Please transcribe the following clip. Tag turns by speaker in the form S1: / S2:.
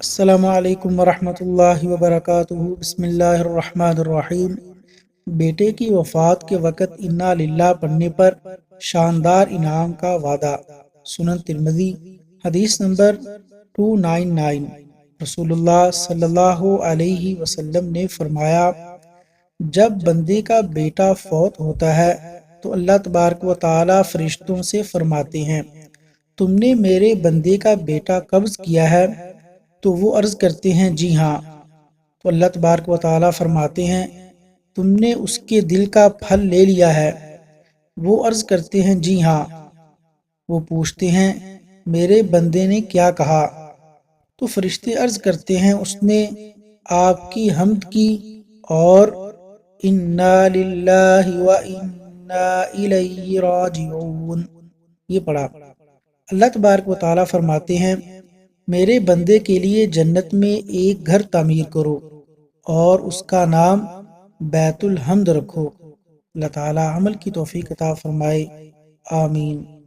S1: السلام علیکم ورحمۃ اللہ وبرکاتہ۔ بسم اللہ الرحمن الرحیم۔ بیٹے کی وفات کے وقت انا للہ پڑھنے پر شاندار انعام کا وعدہ۔ سنن ترمذی حدیث نمبر 299۔ رسول اللہ صلی اللہ علیہ وسلم نے فرمایا، جب بندے کا بیٹا فوت ہوتا ہے تو اللہ تبارک و تعالی فرشتوں سے فرماتے ہیں، تم نے میرے بندے کا بیٹا قبض کیا ہے؟ تو وہ عرض کرتے ہیں جی ہاں۔ تو اللہ تبارک و تعالی فرماتے ہیں، تم نے اس کے دل کا پھل لے لیا ہے؟ وہ عرض کرتے ہیں جی ہاں۔ وہ پوچھتے ہیں میرے بندے نے کیا کہا؟ تو فرشتے عرض کرتے ہیں اس نے آپ کی حمد کی اور انا للہ و انا الیہ راجعون یہ پڑھا۔ اللہ تبارک و تعالی فرماتے ہیں، میرے بندے کے لیے جنت میں ایک گھر تعمیر کرو اور اس کا نام بیت الحمد رکھو۔ اللہ تعالی عمل کی توفیق عطا فرمائے، آمین۔